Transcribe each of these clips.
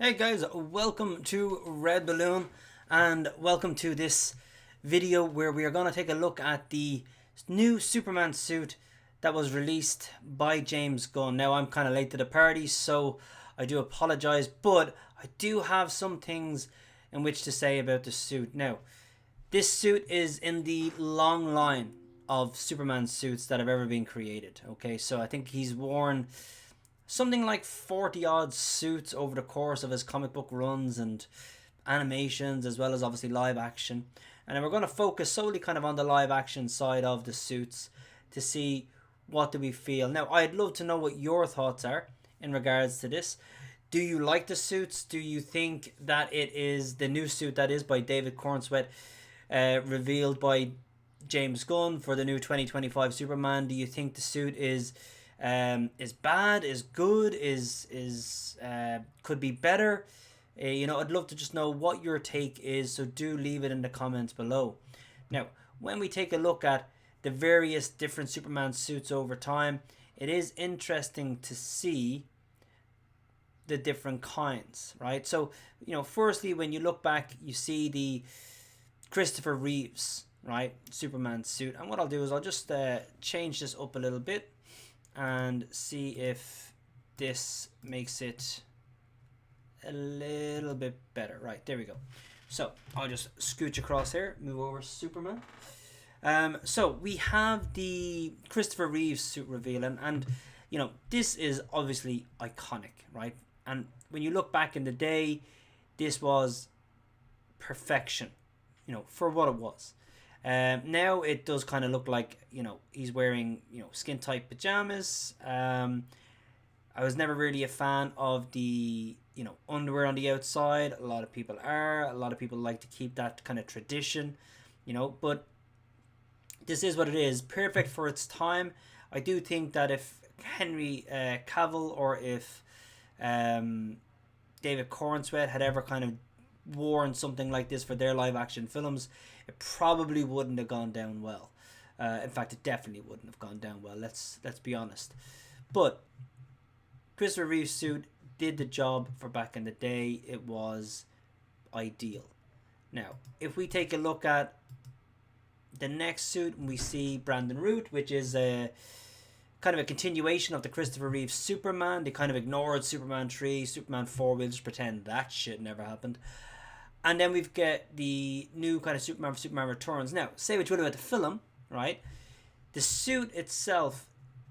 Hey guys, welcome to Red Balloon and welcome to this video where we are going to take a look at the new Superman suit that was released by James Gunn. Now I'm kind of late to the party, so I do apologize, but I do have some things in which to say about the suit. Now, this suit is in the long line of Superman suits that have ever been created. Okay, so I think he's worn something like 40 odd suits over the course of his comic book runs and animations, as well as obviously live action. And then we're going to focus solely kind of on the live action side of the suits to see what do we feel. Now, I'd love to know what your thoughts are in regards to this. Do you like the suits? Do you think that it is the new suit that is by David Cornsweet, revealed by James Gunn for the new 2025 Superman? Do you think the suit is bad, is good, is could be better? I'd love to just know what your take is, so do leave it in the comments below. Now, when we take a look at the various different Superman suits over time, it is interesting to see the different kinds, right? So, firstly, when you look back, you see the Christopher Reeves, right, Superman suit. And what I'll do is I'll just change this up a little bit and see if this makes it a little bit better. Right, there we go. So I'll just scooch across here, move over Superman. So we have the Christopher Reeves suit reveal, and this is obviously iconic, right? And when you look back in the day, this was perfection, for what it was. Now it does kind of look like he's wearing skin tight pajamas. I was never really a fan of the underwear on the outside. A lot of people are. A lot of people like to keep that kind of tradition, but this is what it is. Perfect for its time. I do think that if Henry Cavill or if David Cornsweet had ever kind of worn something like this for their live action films, it probably wouldn't have gone down well. In fact, it definitely wouldn't have gone down well. Let's be honest. But Christopher Reeve's suit did the job for back in the day. It was ideal. Now, if we take a look at the next suit, we see Brandon Root, which is a kind of a continuation of the Christopher Reeve Superman. They kind of ignored Superman 3, Superman 4. We'll just pretend that shit never happened. And then we've got the new kind of Superman Returns. Now, say what you will about the film, right? The suit itself,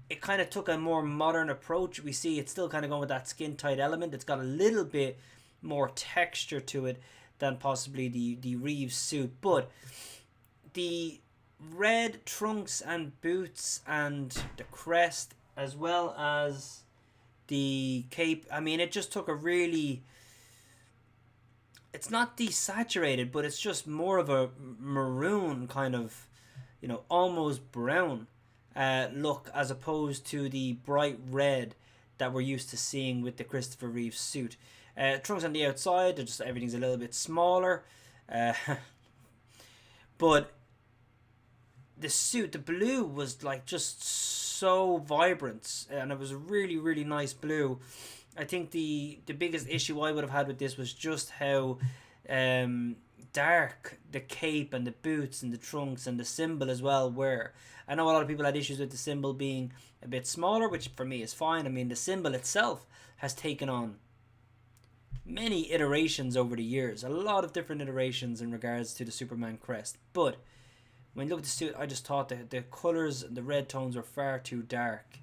it kind of took a more modern approach. We see it's still kind of going with that skin tight element. It's got a little bit more texture to it than possibly the Reeves suit. But the red trunks and boots and the crest, as well as the cape, I mean, it just took a really... It's not desaturated, but it's just more of a maroon kind of, almost brown look, as opposed to the bright red that we're used to seeing with the Christopher Reeve suit. Trunks on the outside, just everything's a little bit smaller, but the suit, the blue, was like just so vibrant, and it was a really, really nice blue. I think the biggest issue I would have had with this was just how dark the cape and the boots and the trunks and the symbol as well were. I know a lot of people had issues with the symbol being a bit smaller, which for me is fine. I mean, the symbol itself has taken on many iterations over the years, a lot of different iterations in regards to the Superman crest. But when you look at the suit, I just thought that the colours and the red tones were far too dark.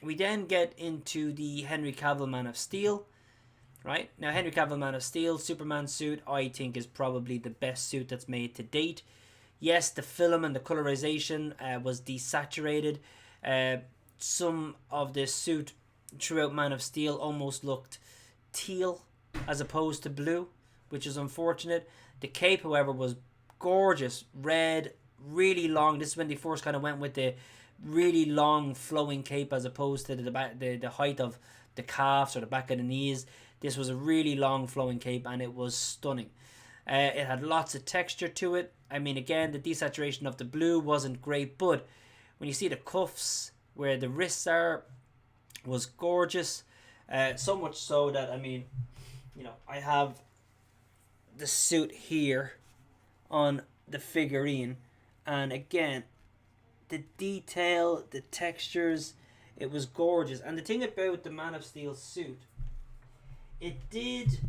We then get into the Henry Cavill Man of Steel. Right? Now, Henry Cavill Man of Steel Superman suit, I think, is probably the best suit that's made to date. Yes, the film and the colorization was desaturated. Some of the suit throughout Man of Steel almost looked teal as opposed to blue, which is unfortunate. The cape, however, was gorgeous. Red, really long. This is when they first kind of went with the really long flowing cape as opposed to the height of the calves or the back of the knees. This was a really long flowing cape, and it was stunning. It had lots of texture to it. I mean, again, the desaturation of the blue wasn't great, but when you see the cuffs where the wrists are, was gorgeous. So much so that, I mean, I have the suit here on the figurine, and again, the detail, the textures, it was gorgeous. And the thing about the Man of Steel suit, it did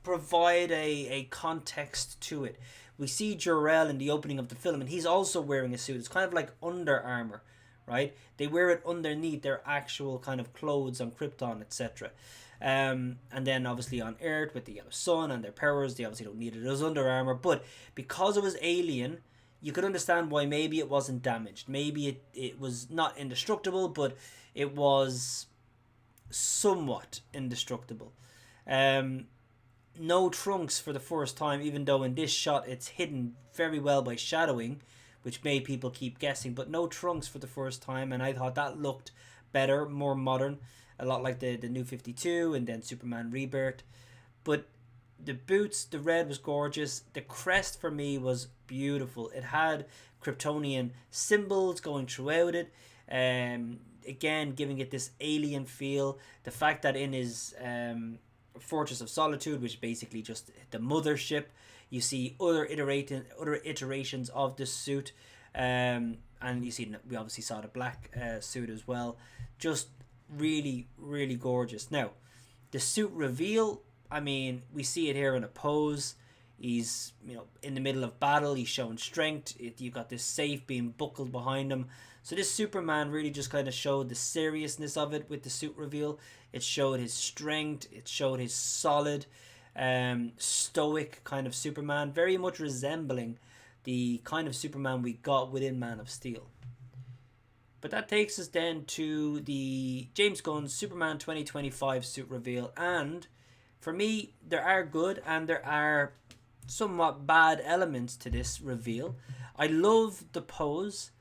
provide a context to it. We see Jor-El in the opening of the film, and he's also wearing a suit. It's kind of like Under Armour, right? They wear it underneath their actual kind of clothes on Krypton, etc. And then obviously on Earth with the yellow sun and their powers, they obviously don't need it as Under Armour. But because it was alien, you could understand why maybe it wasn't damaged. Maybe it was not indestructible, but it was somewhat indestructible. No trunks for the first time, even though in this shot it's hidden very well by shadowing, which made people keep guessing, but no trunks for the first time, and I thought that looked better, more modern, a lot like the New 52 and then Superman Rebirth. But the boots, the red was gorgeous. The crest for me was beautiful. It had Kryptonian symbols going throughout it, again giving it this alien feel. The fact that in his Fortress of Solitude, which is basically just the mothership, you see other iterations of the suit, and you see, we obviously saw the black suit as well. Just really, really gorgeous. Now, the suit reveal, I mean, we see it here in a pose. He's, in the middle of battle. He's showing strength. You got this safe being buckled behind him. So this Superman really just kind of showed the seriousness of it with the suit reveal. It showed his strength. It showed his solid, stoic kind of Superman, very much resembling the kind of Superman we got within Man of Steel. But that takes us then to the James Gunn Superman 2025 suit reveal. And for me, there are good and there are somewhat bad elements to this reveal. I love the pose,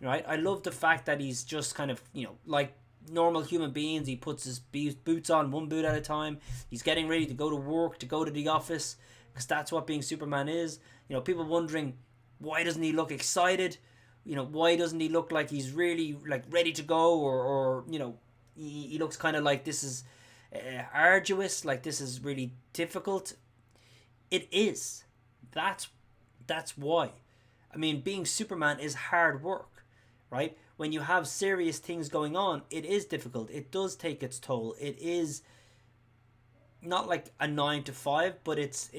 right? I love the fact that he's just kind of, like normal human beings. He puts his boots on, one boot at a time. He's getting ready to go to work, to go to the office, because that's what being Superman is. People wondering, why doesn't he look excited? Why doesn't he look like he's really like ready to go, or he looks kind of like this is arduous, like this is really difficult. It is. That's why. I mean, being Superman is hard work, right? When you have serious things going on, it is difficult. It does take its toll. It is not like a 9 to 5, but it's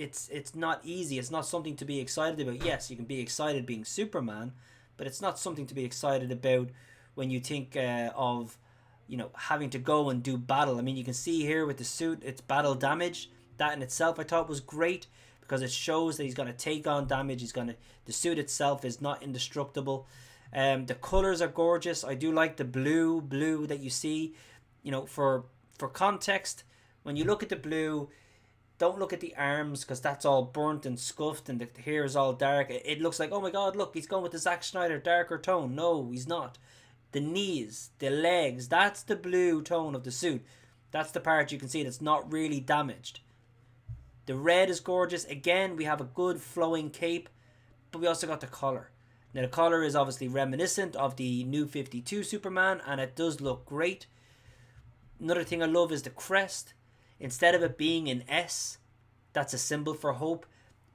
not easy. It's not something to be excited about. Yes, you can be excited being Superman, but it's not something to be excited about when you think of, having to go and do battle. I mean, you can see here with the suit, it's battle damage. That in itself I thought was great, because it shows that he's going to take on damage. The suit itself is not indestructible. The colors are gorgeous. I do like the blue that you see. For context, when you look at the blue, don't look at the arms, because that's all burnt and scuffed and the hair is all dark. It looks like, oh my god, look, he's going with the Zack Snyder darker tone. No, he's not. The knees, the legs, that's the blue tone of the suit. That's the part you can see that's not really damaged. The red is gorgeous. Again, we have a good flowing cape, but we also got the collar. Now, the collar is obviously reminiscent of the New 52 Superman, and it does look great. Another thing I love is the crest. Instead of it being an S, that's a symbol for hope,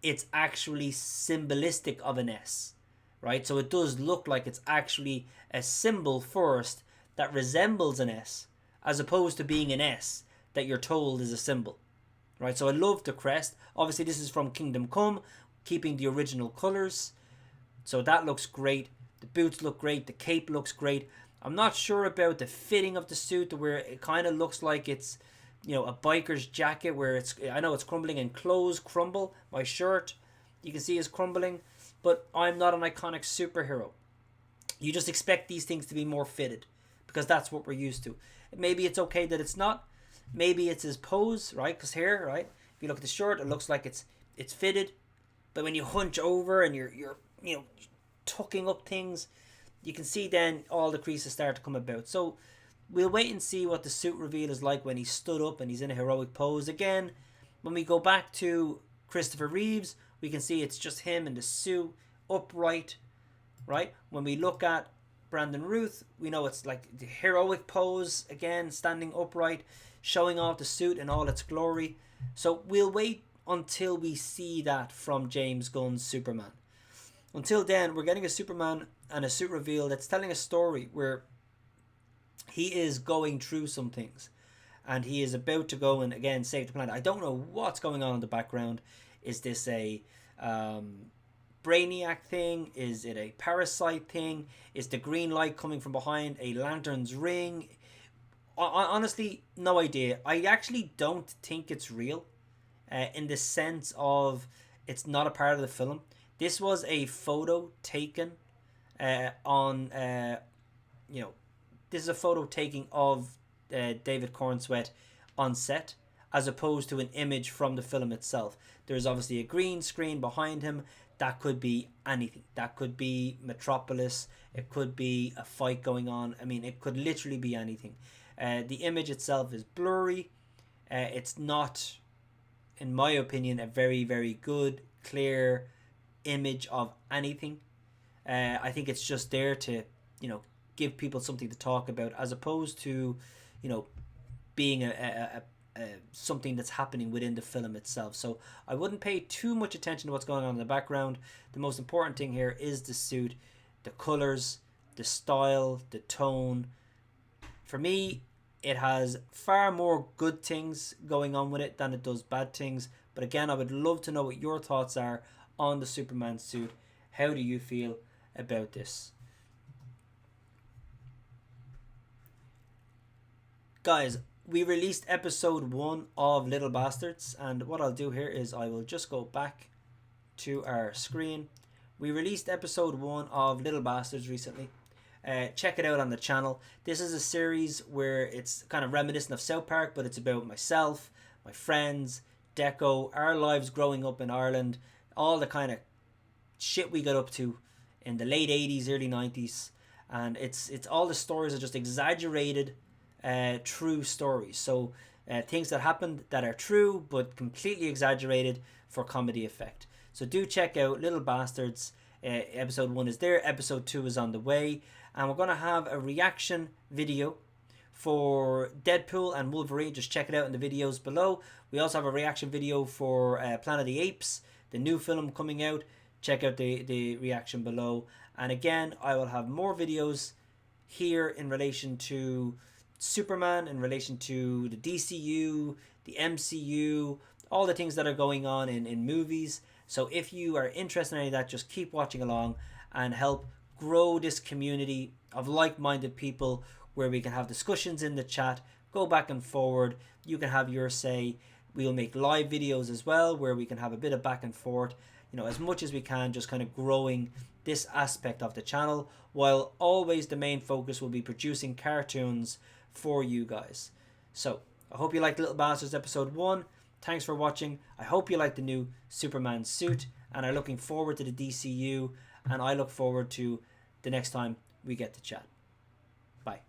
it's actually symbolistic of an S, right? So it does look like it's actually a symbol first that resembles an S, as opposed to being an S that you're told is a symbol. Right, so I love the crest. Obviously, this is from Kingdom Come, keeping the original colors. So that looks great. The boots look great. The cape looks great. I'm not sure about the fitting of the suit, where it kind of looks like it's, a biker's jacket, where I know it's crumbling and clothes crumble. My shirt, you can see, is crumbling. But I'm not an iconic superhero. You just expect these things to be more fitted, because that's what we're used to. Maybe it's okay that it's not. Maybe it's his pose, right? Because here, right, if you look at the shirt, it looks like it's fitted. But when you hunch over and you're tucking up things, you can see then all the creases start to come about. So we'll wait and see what the suit reveal is like when he's stood up and he's in a heroic pose. Again, when we go back to Christopher Reeves, we can see it's just him in the suit, upright, right? When we look at Brandon Routh, we know it's like the heroic pose again, standing upright, showing off the suit in all its glory. So we'll wait until we see that from James Gunn's Superman. Until then, we're getting a Superman and a suit reveal that's telling a story where he is going through some things and he is about to go and again save the planet. I don't know what's going on in the background. Is this a Brainiac thing? Is it a Parasite thing? Is the green light coming from behind a lantern's ring? Honestly, no idea. I actually don't think it's real, in the sense of it's not a part of the film. This was a photo taken on, this is a photo taking of David Cornsweet on set, as opposed to an image from the film itself. There's obviously a green screen behind him. That could be anything. That could be Metropolis. It could be a fight going on. I mean, it could literally be anything. The image itself is blurry. It's not, in my opinion, a very, very good, clear image of anything. I think it's just there to, give people something to talk about, as opposed to, being a something that's happening within the film itself. So I wouldn't pay too much attention to what's going on in the background. The most important thing here is the suit, the colors, the style, the tone. For me, it has far more good things going on with it than it does bad things. But again, I would love to know what your thoughts are on the Superman suit. How do you feel about this? Guys, we released episode 1 of Little Bastards, and what I'll do here is I will just go back to our screen. We released episode 1 of Little Bastards recently. Check it out on the channel. This is a series where it's kind of reminiscent of South Park, but it's about myself, my friends, Deco, our lives growing up in Ireland, all the kind of shit we got up to in the late 80s, early 90s, and it's all the stories are just exaggerated true stories. So things that happened that are true but completely exaggerated for comedy effect. So do check out Little Bastards. Episode 1 is there, episode 2 is on the way, and we're going to have a reaction video for Deadpool and Wolverine. Just check it out in the videos below. We also have a reaction video for Planet of the Apes, the new film coming out. Check out the reaction below. And again, I will have more videos here in relation to Superman, in relation to the DCU, the MCU, all the things that are going on in movies. So if you are interested in any of that, just keep watching along and help grow this community of like-minded people where we can have discussions in the chat, go back and forward. You can have your say. We'll make live videos as well where we can have a bit of back and forth, as much as we can, just kind of growing this aspect of the channel, while always the main focus will be producing cartoons for you guys. So I hope you liked Little Bastards episode 1. Thanks for watching. I hope you like the new Superman suit, and are looking forward to the DCU, and I look forward to the next time we get to chat. Bye.